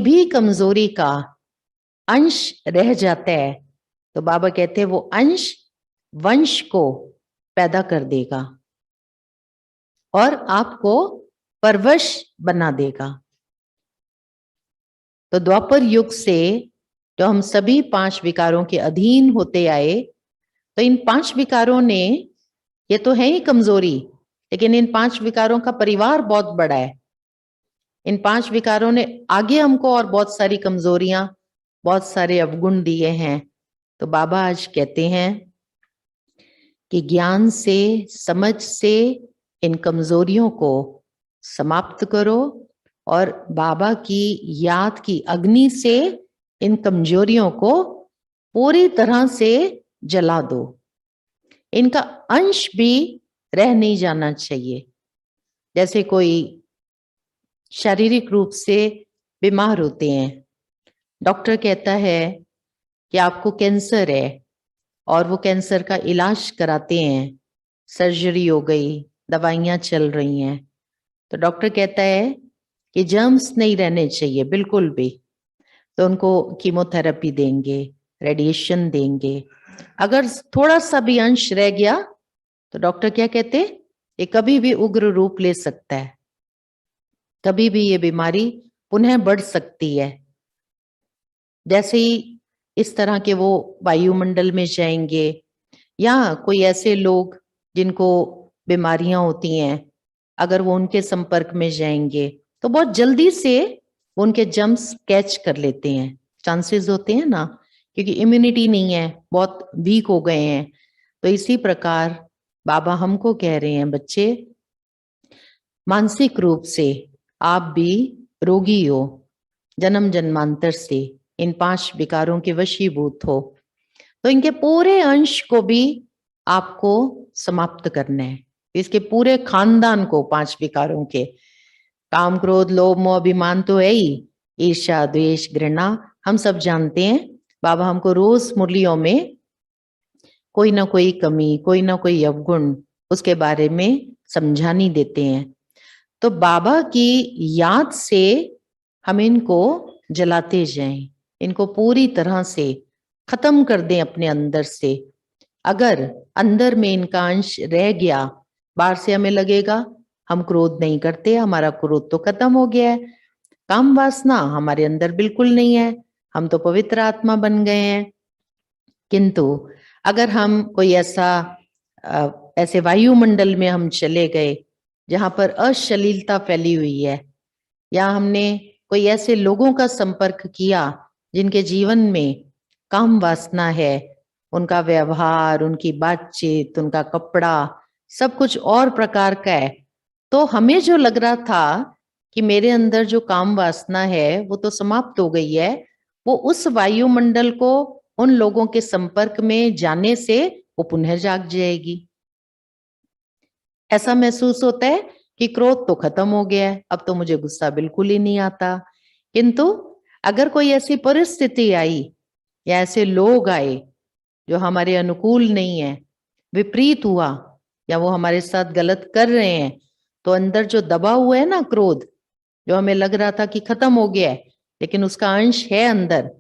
भी कमजोरी का अंश रह जाता है तो बाबा कहते हैं वो अंश वंश को पैदा कर देगा और आपको परवश बना देगा। तो द्वापर युग से जो हम सभी 5 विकारों के अधीन होते आए, तो इन 5 विकारों ने, ये तो है ही कमजोरी, लेकिन इन 5 विकारों का परिवार बहुत बड़ा है। इन 5 विकारों ने आगे हमको और बहुत सारी कमजोरियां, बहुत सारे अवगुण दिए हैं। तो बाबा आज कहते हैं कि ज्ञान से, समझ से इन कमजोरियों को समाप्त करो और बाबा की याद की अग्नि से इन कमजोरियों को पूरी तरह से जला दो। इनका अंश भी रह नहीं जाना चाहिए। जैसे कोई शारीरिक रूप से बीमार होते हैं, डॉक्टर कहता है कि आपको कैंसर है और वो कैंसर का इलाज कराते हैं, सर्जरी हो गई, दवाइयां चल रही हैं, तो डॉक्टर कहता है कि जर्म्स नहीं रहने चाहिए बिल्कुल भी, तो उनको कीमोथेरेपी देंगे, रेडिएशन देंगे। अगर थोड़ा सा भी अंश रह गया तो डॉक्टर क्या कहते, ये कभी भी उग्र रूप ले सकता है, कभी भी ये बीमारी पुनः बढ़ सकती है। जैसे ही इस तरह के वो वायुमंडल में जाएंगे या कोई ऐसे लोग जिनको बीमारियां होती हैं, अगर वो उनके संपर्क में जाएंगे तो बहुत जल्दी से उनके जर्म्स कैच कर लेते हैं, चांसेस होते हैं ना, क्योंकि इम्यूनिटी नहीं है, बहुत वीक हो गए हैं। तो इसी प्रकार बाबा हमको कह रहे हैं, बच्चे मानसिक रूप से आप भी रोगी हो, जन्म जन्मांतर से इन 5 विकारों के वशीभूत हो, तो इनके पूरे अंश को भी आपको समाप्त करना है। इसके पूरे खानदान को 5 विकारों के, काम क्रोध लोभ मोह अभिमान तो है ही, ईर्ष्या द्वेष घृणा हम सब जानते हैं। बाबा हमको रोज मुरलियों में कोई ना कोई कमी, कोई ना कोई अवगुण उसके बारे में समझानी देते हैं। तो बाबा की याद से हम इनको जलाते जाएं, इनको पूरी तरह से खत्म कर दें अपने अंदर से। अगर अंदर में इनका अंश रह गया, बाहर से हमें लगेगा हम क्रोध नहीं करते, हमारा क्रोध तो खत्म हो गया है, काम वासना हमारे अंदर बिल्कुल नहीं है, हम तो पवित्र आत्मा बन गए हैं। किंतु अगर हम कोई ऐसे वायुमंडल में हम चले गए जहां पर अश्लीलता फैली हुई है, या हमने कोई ऐसे लोगों का संपर्क किया जिनके जीवन में काम वासना है, उनका व्यवहार, उनकी बातचीत, उनका कपड़ा सब कुछ और प्रकार का है, तो हमें जो लग रहा था कि मेरे अंदर जो काम वासना है वो तो समाप्त हो गई है, वो उस वायुमंडल को उन लोगों के संपर्क में जाने से वो पुनः जाग जाएगी। ऐसा महसूस होता है कि क्रोध तो खत्म हो गया है, अब तो मुझे गुस्सा बिल्कुल ही नहीं आता। किंतु अगर कोई ऐसी परिस्थिति आई या ऐसे लोग आए जो हमारे अनुकूल नहीं है, विपरीत हुआ, या वो हमारे साथ गलत कर रहे हैं, तो अंदर जो दबा हुआ है ना क्रोध, जो हमें लग रहा था कि खत्म हो गया है, लेकिन उसका अंश है अंदर,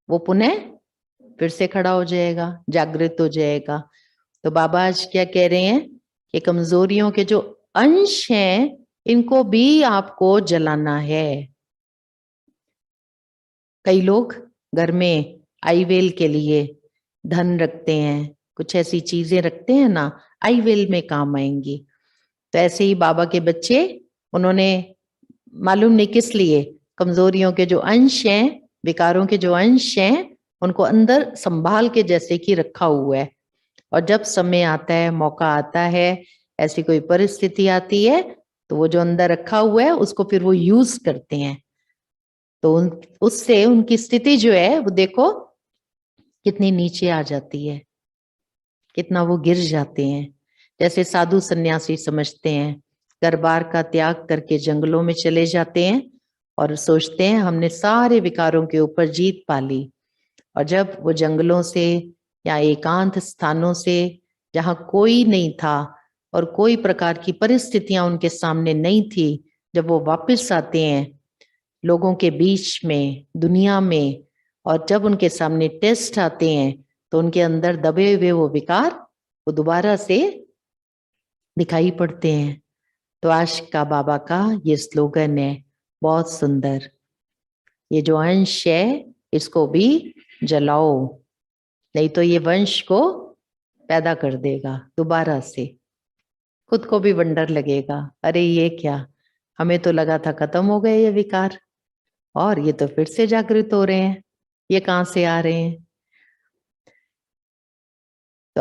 वो पुनः फिर से खड़ा हो जाएगा, जागृत हो जाएगा। तो बाबा आज क्या कह रहे हैं कि कमजोरियों के जो अंश हैं इनको भी आपको जलाना है। कई लोग घर में आईवेल के लिए धन रखते हैं, कुछ ऐसी चीजें रखते हैं ना, आईवेल में काम आएंगी। तो ऐसे ही बाबा के बच्चे, उन्होंने मालूम नहीं किस लिए कमजोरियों के जो अंश हैं, विकारों के जो अंश हैं, उनको अंदर संभाल के जैसे कि रखा हुआ है। और जब समय आता है, मौका आता है, ऐसी कोई परिस्थिति आती है, तो वो जो अंदर रखा हुआ है उसको फिर वो यूज करते हैं। तो उससे उनकी स्थिति जो है वो देखो कितनी नीचे आ जाती है, कितना वो गिर जाते हैं। जैसे साधु सन्यासी समझते हैं, घर बार का त्याग करके जंगलों में चले जाते हैं और सोचते हैं हमने सारे विकारों के ऊपर जीत पा ली। और जब वो जंगलों से या एकांत स्थानों से, जहाँ कोई नहीं था और कोई प्रकार की परिस्थितियां उनके सामने नहीं थी, जब वो वापस आते हैं, लोगों के बीच में, दुनिया में, और जब उनके सामने टेस्ट आते हैं तो उनके अंदर दबे हुए वो विकार वो दोबारा से दिखाई पड़ते हैं। तो आज का बाबा का ये स्लोगन है, बहुत सुंदर, ये जो अंश है इसको भी जलाओ, नहीं तो ये वंश को पैदा कर देगा दोबारा से। खुद को भी वंडर लगेगा, अरे ये क्या, हमें तो लगा था खत्म हो गए ये विकार, और ये तो फिर से जागृत हो रहे हैं, ये कहाँ से आ रहे हैं।